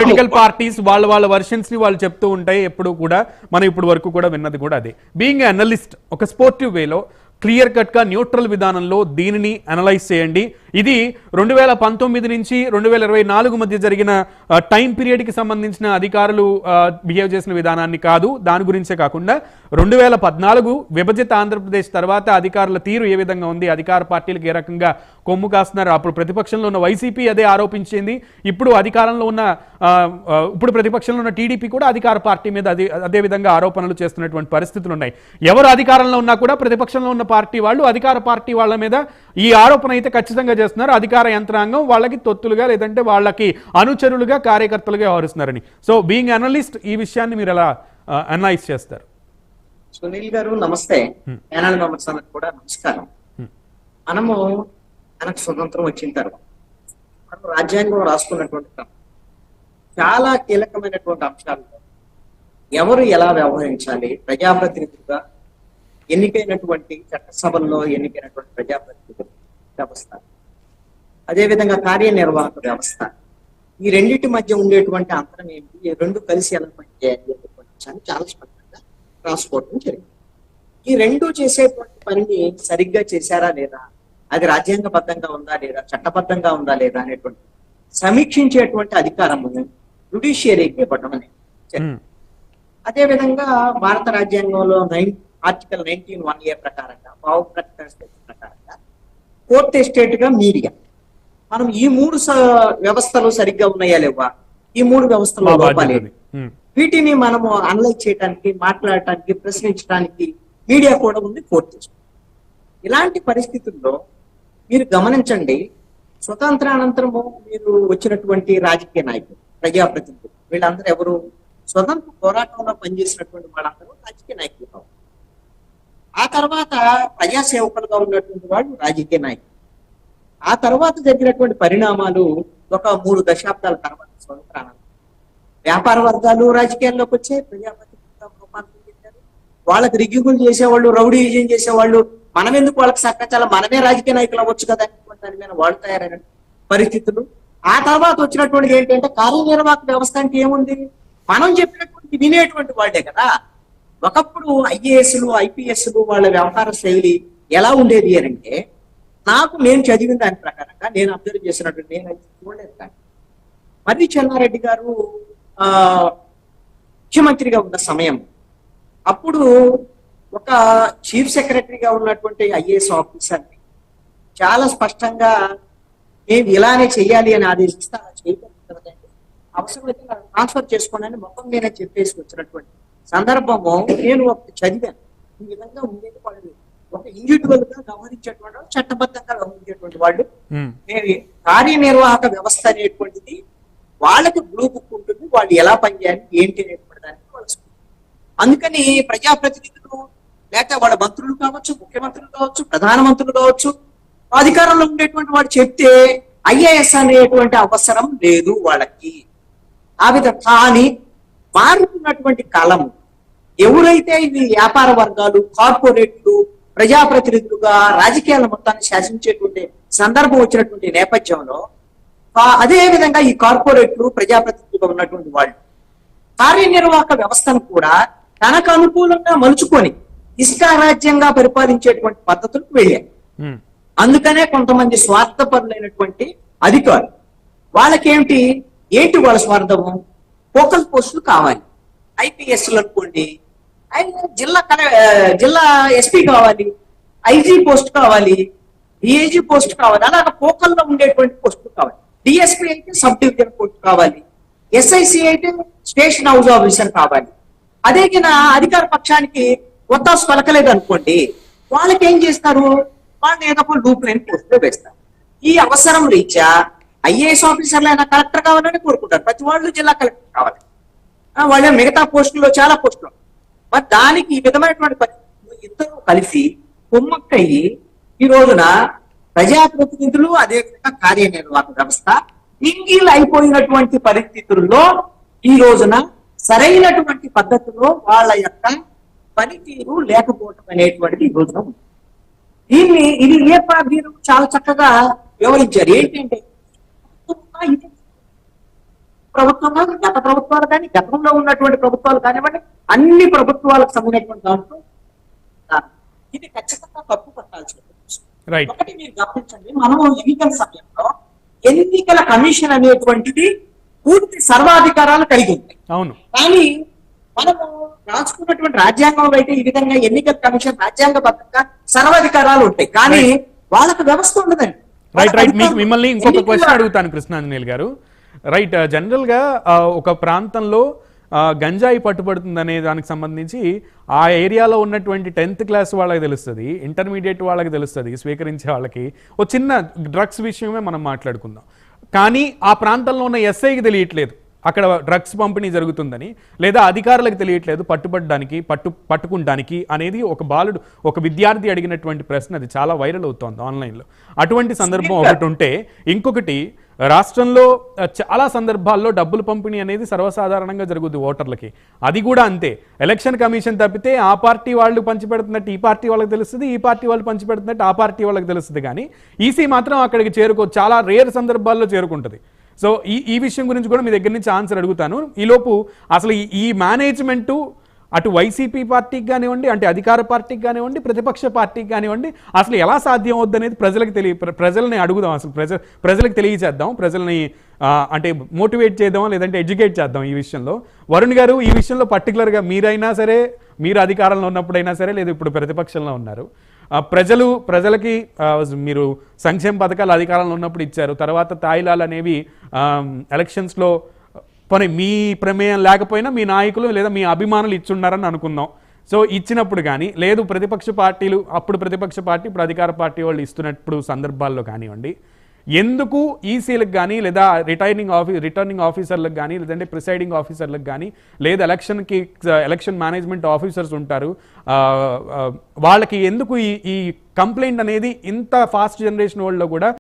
Political parties వాళ్ళ versions ని వాళ్ళు చెప్తూ ఉంటాయి ఎప్పుడు కూడా. మనం ఇప్పుడు వరకు కూడా విన్నది కూడా అదే. బీయింగ్ అనలిస్ట్ ఒక స్పోర్టివ్ వేలో క్లియర్ కట్ గా న్యూట్రల్ విధానంలో దీనిని అనలైజ్ చేయండి. ఇది 2019 నుంచి 2024 మధ్య జరిగిన టైం పీరియడ్ కి సంబంధించిన అధికారులు బిహేవ్ చేసిన విధానాన్ని కాదు, దాని గురించే కాకుండా 2014 విభజిత ఆంధ్రప్రదేశ్ తర్వాత అధికారుల తీరు ఏ విధంగా ఉంది, అధికార పార్టీలకు ఏ రకంగా కొమ్ము కాస్తున్నారు, అప్పుడు ప్రతిపక్షంలో ఉన్న వైసీపీ అదే ఆరోపించింది, ఇప్పుడు అధికారంలో ఉన్న ఇప్పుడు ప్రతిపక్షంలో ఉన్న టీడీపీ కూడా అధికార పార్టీ మీద అదే విధంగా ఆరోపణలు చేస్తున్నటువంటి పరిస్థితులు ఉన్నాయి. ఎవరు అధికారంలో ఉన్నా కూడా ప్రతిపక్షంలో ఉన్న పార్టీ వాళ్ళు అధికార పార్టీ వాళ్ళ మీద ఈ ఆరోపణ అయితే ఖచ్చితంగా చేస్తున్నారు. అధికార యంత్రాంగం వాళ్ళకి తొత్తులుగా లేదంటే వాళ్ళకి అనుచరులుగా కార్యకర్తలుగా వ్యవహరిస్తున్నారని. సో బీయింగ్ అనలిస్ట్ ఈ విషయాన్ని మీరు ఎలా అనలైజ్ చేస్తారు? సునీల్ గారు నమస్తే. ప్యానల్ మెంబర్స్ అందరికి కూడా నమస్కారం. మనకు స్వతంత్రం వచ్చిన తర్వాత మనం రాజ్యాంగం రాసుకున్నటువంటి చాలా కీలకమైనటువంటి అంశాలు ఎవరు ఎలా వ్యవహరించాలి, ప్రజాప్రతినిధులుగా ఎన్నికైనటువంటి చట్టసభల్లో ఎన్నికైనటువంటి ప్రజాప్రతినిధుల వ్యవస్థ, అదేవిధంగా కార్యనిర్వాహక వ్యవస్థ, ఈ రెండింటి మధ్య ఉండేటువంటి అంతరం ఏంటి, ఈ రెండు కలిసి ఎలా పనిచేయాలి అనేటువంటి అంశాన్ని చాలా స్పష్టంగా రాసుకోవడం జరిగింది. ఈ రెండు చేసేటువంటి పనిని సరిగ్గా చేశారా లేదా, అది రాజ్యాంగబద్ధంగా ఉందా లేదా, చట్టబద్ధంగా ఉందా లేదా అనేటువంటి సమీక్షించేటువంటి అధికారము జుడిషియరీకి ఇవ్వడం అనేది. అదేవిధంగా భారత రాజ్యాంగంలో ఆర్టికల్ 19(1)A ప్రకారంగా ప్రకారంగా ఫోర్త్ ఎస్టేట్ గా మీడియా, మనం ఈ మూడు వ్యవస్థలు సరిగ్గా ఉన్నాయా లేవా, ఈ మూడు వ్యవస్థలు లోపాలేదు, వీటిని మనము అనలైజ్ చేయడానికి, మాట్లాడటానికి, ప్రశ్నించడానికి మీడియా కూడా ఉంది ఫోర్త్ ఎస్టేట్. ఇలాంటి పరిస్థితుల్లో మీరు గమనించండి, స్వతంత్రానంతరము మీరు వచ్చినటువంటి రాజకీయ నాయకులు, ప్రజాప్రతినిధులు, వీళ్ళందరూ ఎవరు స్వతంత్ర పోరాటంలో పనిచేసినటువంటి వాళ్ళందరూ రాజకీయ నాయకులు కావాలి. ఆ తర్వాత ప్రజాసేవకులుగా ఉన్నటువంటి వాళ్ళు రాజకీయ నాయకులు. ఆ తర్వాత జరిగినటువంటి పరిణామాలు ఒక 3 దశాబ్దాల తర్వాత స్వతంత్రానంతరం వ్యాపార వర్గాలు రాజకీయాల్లోకి వచ్చే ప్రజాప్రతినిధులుగా రూపాంతరం చెందారు. వాళ్ళకి రిగ్గింగులు చేసేవాళ్ళు, రౌడీయిజం చేసేవాళ్ళు, మనం ఎందుకు వాళ్ళకి సక్కచాల, మనమే రాజకీయ నాయకులు అవ్వచ్చు కదా దాని మీద వాళ్ళు తయారైన పరిస్థితులు. ఆ తర్వాత వచ్చినటువంటిది ఏంటంటే కార్యనిర్వాహక వ్యవస్థ అంటే ఏముంది, మనం చెప్పినటువంటి వినేటువంటి వాళ్ళే కదా. ఒకప్పుడు ఐఏఎస్లు, ఐపీఎస్లు వాళ్ళ వ్యవహార శైలి ఎలా ఉండేది అని అంటే, నేను చదివిన దాని ప్రకారంగా, నేను అబ్జర్వ్ చేసినటువంటి, నేను చూడలేదు కానీ మర్రి చెన్నారెడ్డి గారు ముఖ్యమంత్రిగా ఉన్న సమయం, అప్పుడు ఒక చీఫ్ సెక్రటరీగా ఉన్నటువంటి ఐఏఎస్ ఆఫీసర్ని చాలా స్పష్టంగా మేము ఇలానే చెయ్యాలి అని ఆదేశిస్తే అలా చేయకూడదండి, అవసరమైతే ట్రాన్స్ఫర్ చేసుకోండి మొత్తం నేనే చెప్పేసి వచ్చినటువంటి సందర్భము నేను ఒకటి చదివాను. ఈ విధంగా ఉండేది వాళ్ళు ఒక ఇండివిజువల్ గా వ్యవహరించేటువంటి వాళ్ళు, చట్టబద్ధంగా వ్యవహరించేటువంటి వాళ్ళు. కార్యనిర్వాహక వ్యవస్థ అనేటువంటిది వాళ్ళకి బ్లూ బుక్ ఉంటుంది, వాళ్ళు ఎలా పనిచేయాలి ఏంటి అనేటువంటి దానికి వాళ్ళు. అందుకని ప్రజాప్రతినిధులు లేకపోతే వాళ్ళ మంత్రులు కావచ్చు, ముఖ్యమంత్రులు కావచ్చు, ప్రధానమంత్రులు కావచ్చు, అధికారంలో ఉండేటువంటి వాడు చెప్తే ఐఏఎస్ అనేటువంటి అవసరం లేదు వాళ్ళకి. ఆ విధంగా కానీ మారుతున్నటువంటి కాలం, ఎవరైతే ఇవి వ్యాపార వర్గాలు, కార్పొరేట్లు, ప్రజాప్రతినిధులుగా రాజకీయాల మొత్తాన్ని శాసించేటువంటి సందర్భం వచ్చినటువంటి నేపథ్యంలో, అదే విధంగా ఈ కార్పొరేట్లు, ప్రజాప్రతినిధులుగా ఉన్నటువంటి వాళ్ళు కార్యనిర్వాహక వ్యవస్థను కూడా తనకు అనుకూలంగా మలుచుకొని ఇష్టారాజ్యంగా పరిపాలించేటువంటి పద్ధతులకు వెళ్ళారు. అందుకనే కొంతమంది స్వార్థపరులైనటువంటి అధికారులు, వాళ్ళకేంటి వాళ్ళ స్వార్థము, ఫోకల్ పోస్టులు కావాలి, ఐపీఎస్లు అనుకోండి, జిల్లా ఎస్పీ కావాలి, ఐజీ పోస్ట్ కావాలి, డిఐజీ పోస్ట్ కావాలి, అలాగే ఫోకల్లో ఉండేటువంటి పోస్టులు కావాలి. డిఎస్పీ అయితే సబ్ డివిజన్ పోస్ట్ కావాలి, ఎస్ఐసి అయితే స్టేషన్ హౌస్ ఆఫీసర్ కావాలి. అదే అధికార పక్షానికి ఒత్తాసు పలకలేదు అనుకోండి, వాళ్ళకి ఏం చేస్తారు, వాళ్ళని ఏదో లూప్ లైన్ పోస్టులో వేస్తారు. ఈ అవసరం రీత్యా ఐఏఎస్ ఆఫీసర్లు అయినా కలెక్టర్ కావాలని కోరుకుంటారు, ప్రతి వాళ్ళు జిల్లా కలెక్టర్ కావాలి, వాళ్ళ మిగతా పోస్టుల్లో చాలా పోస్టులు. మరి దానికి ఈ విధమైనటువంటి ఇద్దరు కలిసి కుమ్మక్కయ్యి ఈ రోజున ప్రజాప్రతినిధులు, అదేవిధంగా కార్యనిర్వాహక వ్యవస్థ ఇంగిల్ అయిపోయినటువంటి పరిస్థితుల్లో ఈ రోజున సరైనటువంటి పద్ధతిలో వాళ్ళ యొక్క పనితీరు లేకపోవడం అనేటువంటిది ఈ రోజున ఉంది. ఇది మీరు చాలా చక్కగా వివరించారు. ఏంటంటే ప్రభుత్వం కానీ గత ప్రభుత్వాలు కానీ గతంలో ఉన్నటువంటి ప్రభుత్వాలు కానివ్వండి, అన్ని ప్రభుత్వాలకు సంబంధించినటువంటి దాంట్లో ఇది ఖచ్చితంగా తప్పు పట్టాల్సిన విషయం. రైట్. ఒకటి మీరు గమనించండి, మనము ఎన్నికల సమయంలో ఎన్నికల కమిషన్ అనేటువంటిది పూర్తి సర్వాధికారాలు కలిగి ఉంది. అవును. కానీ మనము రాసుకున్నటువంటి రాజ్యాంగంలో అయితే ఈ విధంగా ఎన్నికల కమిషన్ రాజ్యాంగబద్ధంగా సర్వాధికారాలు ఉంటాయి, కానీ వాళ్ళకు వ్యవస్థ ఉండదండి. రైట్ రైట్ మీకు మిమ్మల్ని ఇంకొక క్వశ్చన్ అడుగుతాను కృష్ణాంజనేయులు గారు. రైట్, జనరల్గా ఒక ప్రాంతంలో గంజాయి పట్టుబడుతుందనే దానికి సంబంధించి ఆ ఏరియాలో ఉన్నటువంటి 10th క్లాస్ వాళ్ళకి తెలుస్తుంది, ఇంటర్మీడియట్ వాళ్ళకి తెలుస్తుంది, స్వీకరించే వాళ్ళకి ఒక చిన్న డ్రగ్స్ విషయమే మనం మాట్లాడుకుందాం. కానీ ఆ ప్రాంతంలో ఉన్న ఎస్ఐకి తెలియట్లేదు అక్కడ డ్రగ్స్ పంపిణీ జరుగుతుందని, లేదా అధికారులకు తెలియట్లేదు పట్టుకుంటానికి అనేది ఒక బాలుడు, ఒక విద్యార్థి అడిగినటువంటి ప్రశ్న, అది చాలా వైరల్ అవుతోంది ఆన్లైన్లో. అటువంటి సందర్భం ఒకటి ఉంటే, ఇంకొకటి రాష్ట్రంలో చాలా సందర్భాల్లో డబ్బులు పంపిణీ అనేది సర్వసాధారణంగా జరుగుతుంది ఓటర్లకి. అది కూడా అంతే. ఎలక్షన్ కమిషన్ తప్పితే ఆ పార్టీ వాళ్ళు పంచిపెడుతున్నట్టు ఈ పార్టీ వాళ్ళకి తెలుస్తుంది, ఈ పార్టీ వాళ్ళు పంచిపెడుతున్నట్టు ఆ పార్టీ వాళ్ళకి తెలుస్తుంది. కానీ ఈసీ మాత్రం అక్కడికి చాలా రేర్ సందర్భాల్లో చేరుకుంటుంది. సో ఈ విషయం గురించి కూడా మీ దగ్గర నుంచి ఆన్సర్ అడుగుతాను. ఈలోపు అసలు ఈ మేనేజ్మెంటు అటు వైసీపీ పార్టీకి కానివ్వండి, అంటే అధికార పార్టీకి కానివ్వండి, ప్రతిపక్ష పార్టీకి కానివ్వండి, అసలు ఎలా సాధ్యం అవుద్దనేది ప్రజల్ని అడుగుదాం, అసలు ప్రజలకు తెలియజేద్దాం, ప్రజల్ని అంటే మోటివేట్ చేద్దాం, లేదంటే ఎడ్యుకేట్ చేద్దాం ఈ విషయంలో. వరుణ్ గారు, ఈ విషయంలో పర్టికులర్గా మీరైనా సరే, మీరు అధికారంలో ఉన్నప్పుడైనా సరే, లేదా ఇప్పుడు ప్రతిపక్షంలో ఉన్నారు, ప్రజలకి మీరు సంక్షేమ పథకాలు అధికారంలో ఉన్నప్పుడు ఇచ్చారు, తర్వాత తాయిలాలు అనేవి ఎలక్షన్స్లో పోనీ మీ ప్రమేయం లేకపోయినా మీ నాయకులు లేదా మీ అభిమానులు ఇచ్చున్నారని అనుకుందాం. సో ఇచ్చినప్పుడు కానీ, లేదు ప్రతిపక్ష పార్టీలు, అప్పుడు ప్రతిపక్ష పార్టీ ఇప్పుడు అధికార పార్టీ వాళ్ళు ఇస్తున్నప్పుడు సందర్భాల్లో కానివ్వండి, ఎందుకు ఈసీలకు కానీ, లేదా రిటర్నింగ్ ఆఫీసర్లకు కానీ, లేదంటే ప్రిసైడింగ్ ఆఫీసర్లకు కానీ, లేదా ఎలక్షన్ మేనేజ్మెంట్ ఆఫీసర్స్ ఉంటారు, వాళ్ళకి ఎందుకు ఈ కంప్లైంట్ అనేది ఇంత ఫాస్ట్ జనరేషన్ వరల్డ్లో కూడా